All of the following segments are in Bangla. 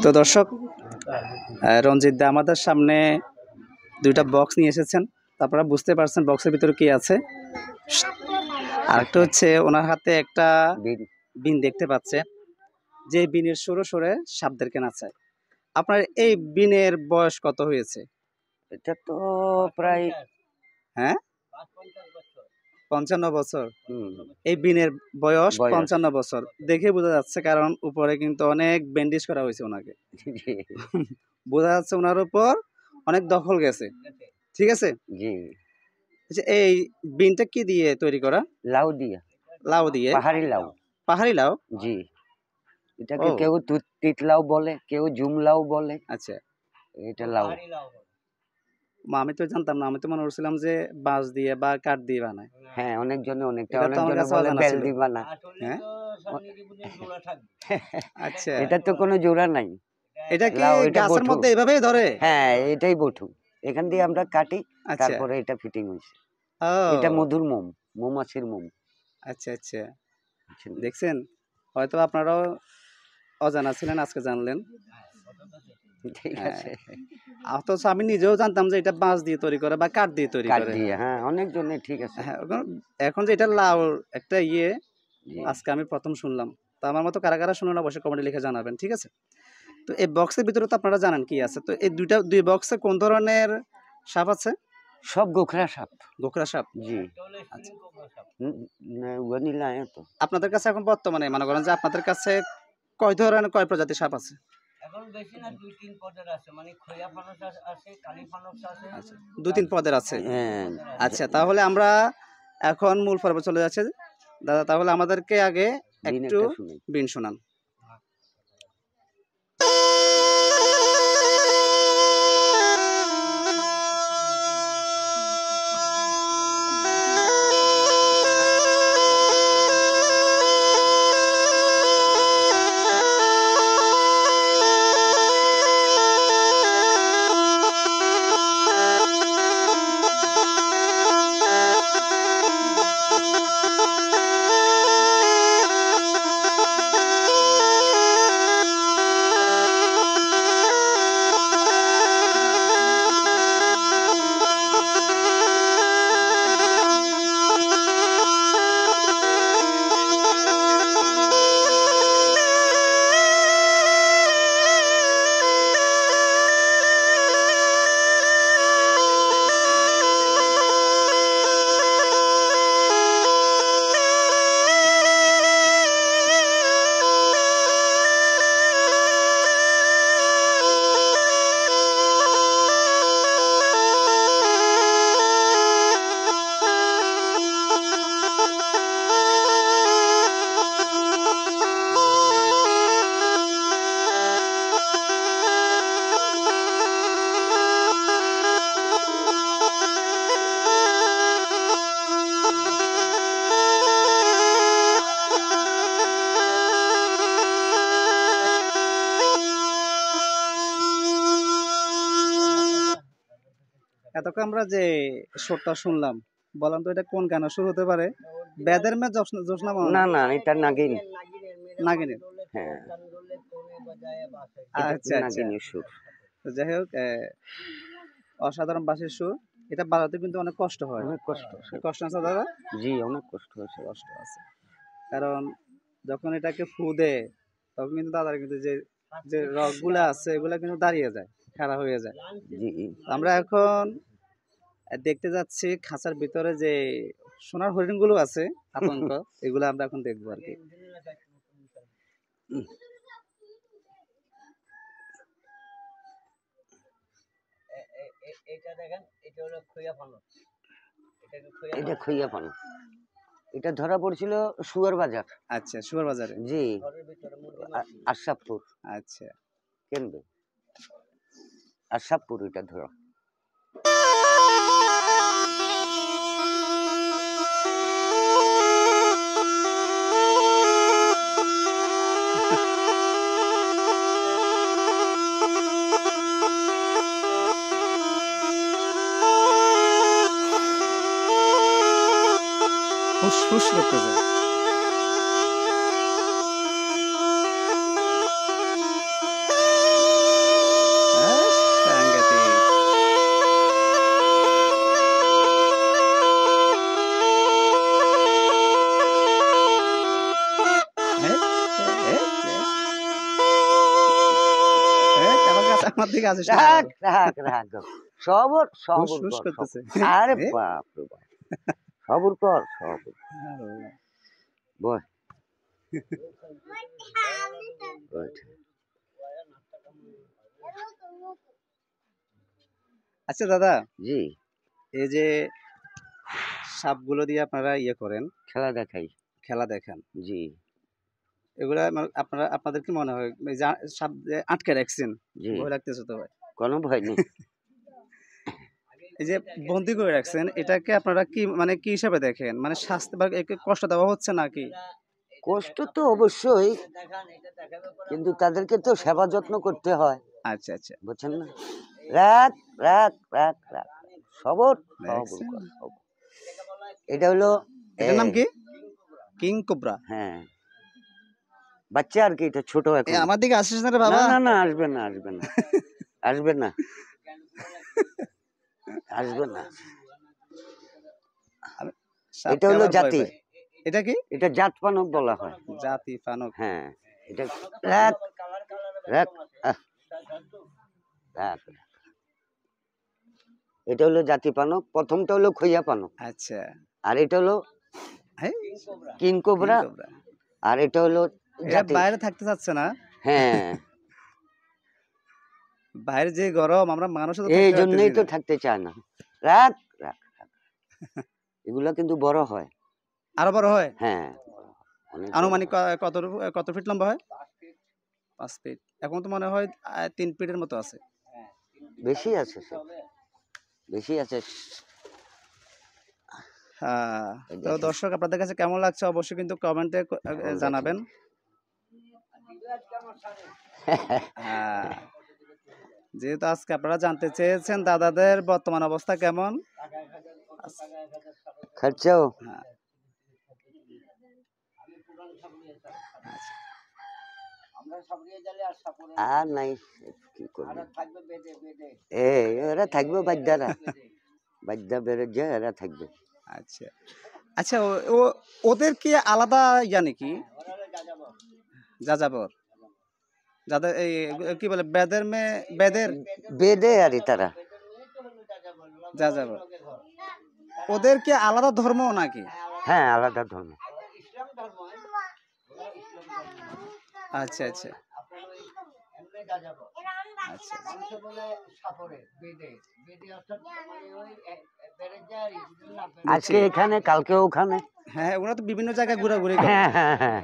তো দর্শক, রঞ্জিত দা আমাদের সামনে দুইটা বক্স নিয়ে এসেছেন। আপনারা বুঝতে পারছেন বক্সের ভিতরে কি আছে। আরেকটা হচ্ছে ওনার হাতে একটা বিন দেখতে পাচ্ছে, যে বিনের সরে সরে সাপদেরকে নাচায়। আপনার এই বিনের বয়স কত হয়েছে? এটা তো প্রায় 55 বছর। এই বিনের বয়স 55 বছর দেখে বোঝা যাচ্ছে, কারণ উপরে কিন্তু অনেক ব্যান্ডেজ করা হয়েছে ওনাকে। বোঝা যাচ্ছে ওনার উপর অনেক দখল গেছে। ঠিক আছে। এই বিনটা কি দিয়ে তৈরি করা? লাউ দিয়ে। লাউ দিয়ে? পাহাড়ি লাউ। পাহাড়ি লাউ? জি। এটাকে কেউ তিত লাউ বলে, কেউ জুম লাউ বলে। আচ্ছা, এটা লাউ। আমি তো জানতাম না, আমি তো মনে করছিলাম যে বাঁশ দিয়ে বা কাঠ দিয়ে বানায়। হ্যাঁ, অনেকজনে বলে বেল দিয়ে বানায়। হ্যাঁ, আচ্ছা, এটা তো কোনো জোড়া নাই। এটা কি গাছের মধ্যে এভাবেই ধরে? হ্যাঁ, এটাই বটু। এখান দিয়ে আমরা কাটি, তারপরে এটা ফিটিং হইছে। এটা মধুর মোম, মৌমাছির মোম। আচ্ছা আচ্ছা, দেখছেন, হয়তো আপনারাও অজানা ছিলেন, আজকে জানলেন। ঠিক আছে। অথচ আমি নিজেও জানতাম যে এটা বাঁশ দিয়ে তৈরি করে বা কাঠ দিয়ে তৈরি করে। হ্যাঁ, অনেকজনে ঠিক আছে। হ্যাঁ, এখন যে এটা লাউ একটা আজকে আমি প্রথম শুনলাম। তো আমার মতো কারা কারা শুনলেন অবশ্যই কমেন্টে লিখে জানাবেন। ঠিক আছে। তো এই বক্সের ভিতরে তো আপনারা জানেন কি আছে। তো এই দুই বক্সে কোন ধরনের সাপ আছে? সব গোখরা সাপ। গোখরা সাপ? জি। আপনাদের কাছে এখন বর্তমানে মনে করেন যে আপনাদের কাছে কয় ধরনের, কয় প্রজাতির সাপ আছে? এখন বেশি না, 2-3 পদের আছে, মানে খয়া ফানস আছে, কালি ফানস আছে। আচ্ছা, 2-3 পদের আছে। হ্যাঁ। আচ্ছা, তাহলে আমরা এখন মূল পর্বে চলে যাচ্ছি। দাদা, তাহলে আমাদেরকে আগে একটু বিন শোনান। এতক্ষণ আমরা যে সুরটা শুনলাম, বললাম তো এটা কোন গানের সুর হতে পারে? বেদের মে জোসনা? না না, এটা নাগিন। নাগিনের? হ্যাঁ। আচ্ছা আচ্ছা, তো যাই হোক, অসাধারণ বাঁশির সুর। এটা বাজাতে কিন্তু অনেক কষ্ট হয়। অনেক কষ্ট। কষ্ট আছে দাদা? জি, অনেক কষ্ট আছে। কষ্ট আছে, কারণ যখন এটাকে ফু দেয় তখন কিন্তু দাদার কিন্তু যে রগগুলা আছে এগুলা কিন্তু দাঁড়িয়ে যায়, খাড়া হয়ে যায়। আমরা এখন দেখতে যাচ্ছি খাঁচার ভিতরে যে সোনার হরিণ গুলো আছে, আতঙ্ক, এগুলো আমরা এখন দেখবো আর কি। এটা খইয়া ফানস। এটা ধরা পড়ছিল সুয়ার বাজার। আচ্ছা, সুয়ার বাজারে? জি, আশরাফপুর। আচ্ছা, কেনবে আশরাফপুর এটা ধরা। ফুসফুস করতেছে। আমার দিকে আসিস না রাখ আবার। রাখ রাখ সবর হুস সবর হুস কর করতেছে। আরে এ? বাপ রে বাপ সবর কর সবর আল্লাহ। বল বল। আচ্ছা দাদা, জি এই যে সাপগুলো দিয়ে আপনারা ইয়ে করেন, খেলা দেখাই খেলা দেখান, জি এগুলা আপনারা আপনাদের কি মনে হয় এই যে সাপ যে আটকে রাখছেন, জি ভয় লাগতেছে তো ভাই? কোনো ভয় নেই এই যে বন্দি করে রাখছেন, এটাকে আপনারা কি মানে কি হিসাবে দেখেন? মানে শাস্তি বা একে কষ্ট দেওয়া হচ্ছে নাকি? কষ্ট তো অবশ্যই কিন্তু তাদেরকে তো সেবা যত্ন করতে হয় আচ্ছা আচ্ছা, বুঝছেন না রাখ রাখ রাখ রাখ সবর সবর দেখছেন? কর সবর এটা হলো এটার নাম এই, কি? King cobra. হ্যাঁ বাচ্চা আর কি এটা ছোট এ এখন আমার দিকে আসিস না রে না বাবা। না না আসবে না আসবে না আসবে না আসবে না আমি এটা সাপকে হলো আবার ভয় জাতি পাই। এটা কি? এটা জাত পানক বলা হয় জাতি ফানক। হ্যাঁ এটা রাখ রাখ আহ, রাখ এটা হলো জাতি পানক প্রথমটা হলো খইয়া পানক আচ্ছা, আর এটা হলো হ্যাঁ, কিং কিং কোবরা কোবরা। আর এটা হলো এরা জাতি বাইরে থাকতে চাচ্ছে না। হ্যাঁ বাইরে যে গরম, আমরা মানুষও তো এই থাকতে জন্যই পারতেছি তো না। থাকতে চায় না রাখ রাখ রাখ এগুলা কিন্তু বড় হয় আরো বড় হয়? হ্যাঁ অনেক বড় আনুমানিক হয়। কত ফিট লম্বা হয়? 5 ফিট। এখন তো মনে হয় 3 ফিটের মতো আছে। বেশি আছে সে বেশি আছে হ্যাঁ, এই তো দেখেন দর্শক আপনাদের কাছে কেমন লাগছে অবশ্যই কিন্তু কমেন্টে এখন দেখেন জানাবেন। হ্যাঁ, যেহেতু আজকে আপনারা জানতে চেয়েছেন দাদাদের বর্তমান অবস্থা কেমন। খরচাও হ্যাঁ, আচ্ছা। আর নাই কি করবো এই এরা থাকবে বাদ্যারা বাদ্যা বেড়ে যায় এরা থাকবে আচ্ছা আচ্ছা, ওদের কি আলাদা ইয়া নাকি? যাযাবর, যাদের এই কি বলে বেদের মেয়ে, বেদের বেদে আরে তারা যাযাবর, ওদের কি আলাদা ধর্ম নাকি? হ্যাঁ আলাদা ধর্ম আচ্ছা আচ্ছা আচ্ছা বুঝছি। আজকে এখানে কালকে ওখানে হ্যাঁ, ওরা তো বিভিন্ন জায়গায় ঘোরাঘুরি করে। হ্যাঁ হ্যাঁ হ্যাঁ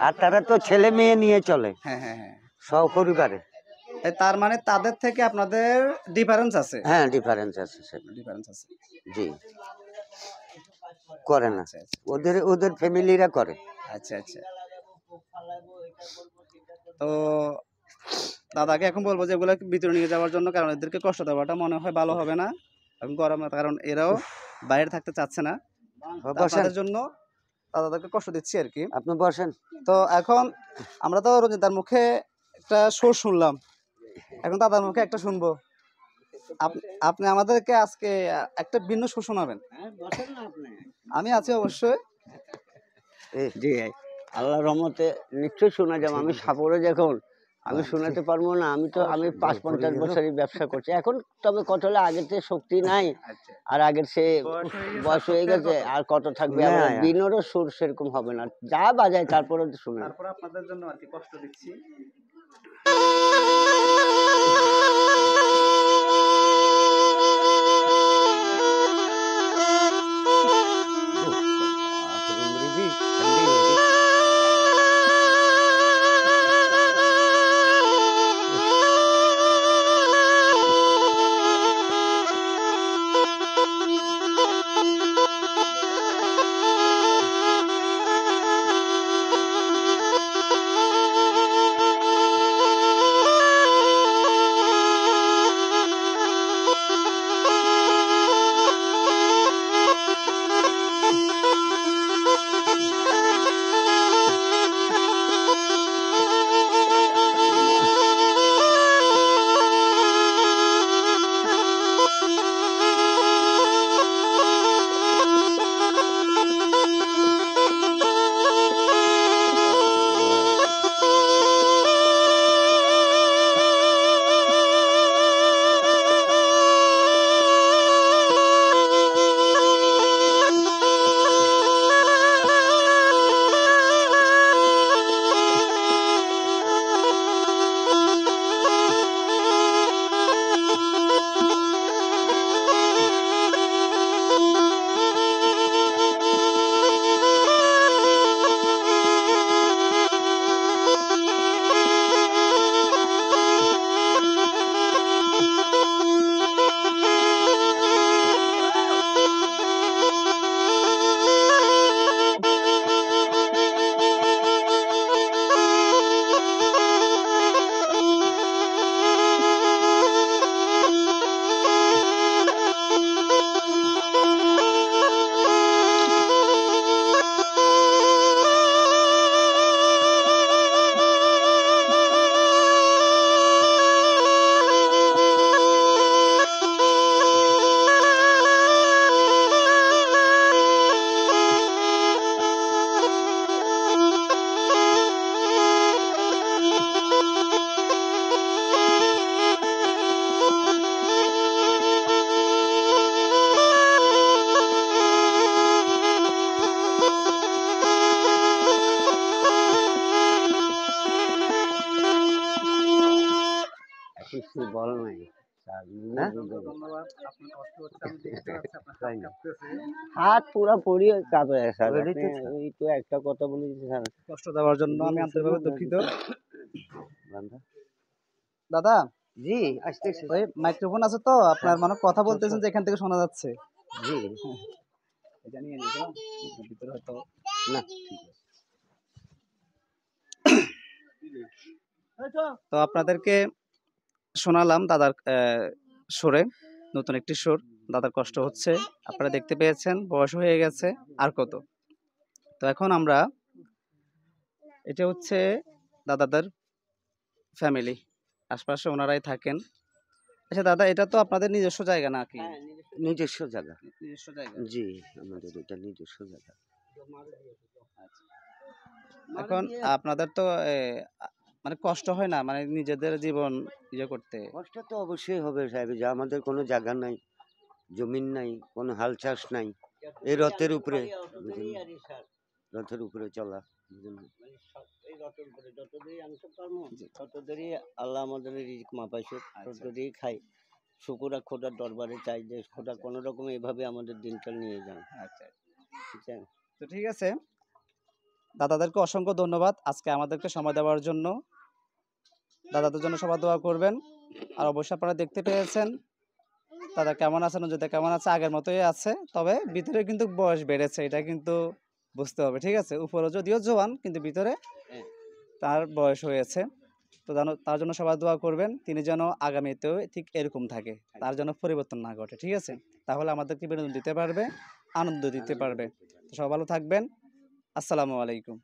আর তারা তো ছেলে মেয়ে নিয়ে চলে হ্যাঁ হ্যাঁ হ্যাঁ, সপরিবারে তার মানে তাদের থেকে আপনাদের ডিফারেন্স আছে। হ্যাঁ ডিফারেন্স আছে সেটা ডিফারেন্স আছে। জি করে না আচ্ছা আচ্ছা ওদের ওদের ফ্যামিলিরা করে আচ্ছা আচ্ছা। তো দাদাকে এখন বলবো যে এগুলো ভিতরে নিয়ে যাওয়ার জন্য, কারণ এদেরকে কষ্ট দেওয়াটা মনে হয় ভালো হবে না এখন গরমে, কারণ এরাও বাইরে থাকতে চাচ্ছে না। তো বসেন আপনাদের জন্য দাদাকে কষ্ট দিচ্ছি আর কি। আপনি বসেন তো এখন আমরা তো রোজিতার মুখে একটা সুর শুনলাম, এখন দাদার মুখে একটা শুনবো। আপনি আমাদেরকে আজকে একটা ভিন্ন সুর শোনাবেন। আমি আছি অবশ্যই। জি আল্লাহর রহমতে নিশ্চয়ই শোনা যাবে আমি সাপোরে যখন আমি শোনাতে পারবো না আমি ৫-৫০ বছরই ব্যবসা করছি এখন তবে কত হলে আগের চেয়ে শক্তি নাই আর আগের সে বয়স হয়ে গেছে আর কত থাকবে আবার বিনোরও সুর সেরকম হবে না যা বাজায় তারপরে শুনে তারপর আপনাদের জন্য আর কি কষ্ট দিচ্ছি। কিছু বল নাই স্যার, নিজে হ্যাঁ? বুঝে গেছে। ধন্যবাদ। আপনার কষ্ট হচ্ছে, আমি দেখতে পাচ্ছি আপনার হাত তাই না? কাঁপতেছে। হাত পুরা পড়ি কাঁপে স্যার। ওইটাই আপনি তো স্যার। এই তো একটা কথা বলে দিয়েছেন স্যার। কষ্ট দেওয়ার জন্য জি, আমি আন্তরিকভাবে দুঃখিত। বান্দা। দাদা, জি, আসতেছি। ওই মাইক্রোফোন আছে তো আপনার, মানে কথা আচ্ছা, বলতেছেন যে এখান থেকে শোনা যাচ্ছে। জি, এটা নিয়ে নিতো ভিতরে হয়তো। না তো আপনাদেরকে শোনালাম দাদার সুরে, নতুন একটি সুর। দাদার কষ্ট হচ্ছে, আপনারা দেখতে পেয়েছেন, বয়স হয়ে গেছে, আর কত। তো এখন আমরা, এটা হচ্ছে দাদাদের ফ্যামিলি, আশপাশে ওনারাই থাকেন। আচ্ছা দাদা, এটা তো আপনাদের নিজস্ব জায়গা নাকি? হ্যাঁ, নিজস্ব জায়গা। নিজস্ব জায়গা। জি, আমাদের এটা নিজস্ব জায়গা। এখন আপনাদের তো মানে কষ্ট হয় না, মানে নিজেদের জীবন ইয়ে করতে? কষ্ট তো অবশ্যই হবে সাহেব, যে আমাদের কোনো জায়গা নাই, জমিন নাই, কোনো হাল চাষ নাই, এই রথের উপরে, বুঝলেন? রথের উপরে চলা, বুঝলেন? এই রথের উপরে যতদিন আনতে পারবো ততদিনই আল্লাহ আমাদের রিজিক মাপাইছে, ততদিনই খাই। শুকুর খোদার দরবারে চাই যে খোদা কোনো রকম এভাবে আমাদের দিনটা নিয়ে যান। আচ্ছা, ঠিক আছে? তো ঠিক আছে, দাদাদেরকে অসংখ্য ধন্যবাদ আজকে আমাদেরকে সময় দেওয়ার জন্য। দাদাদের জন্য সবাই দোয়া করবেন। আর অবশ্যই আপনারা দেখতে পেয়েছেন দাদা কেমন আছেন, যদি কেমন আছে, আগের মতোই আছে, তবে ভিতরে কিন্তু বয়স বেড়েছে, এটা কিন্তু বুঝতে হবে। ঠিক আছে, উপরে যদিও জোয়ান, কিন্তু ভিতরে তার বয়স হয়েছে। তো তার জন্য সবাই দোয়া করবেন, তিনি যেন আগামীতেও ঠিক এরকম থাকে, তার জন্য পরিবর্তন না ঘটে। ঠিক আছে, তাহলে আমাদেরকে বিনোদন দিতে পারবে, আনন্দ দিতে পারবে। তো সবাই ভালো থাকবেন। আসসালামু আলাইকুম।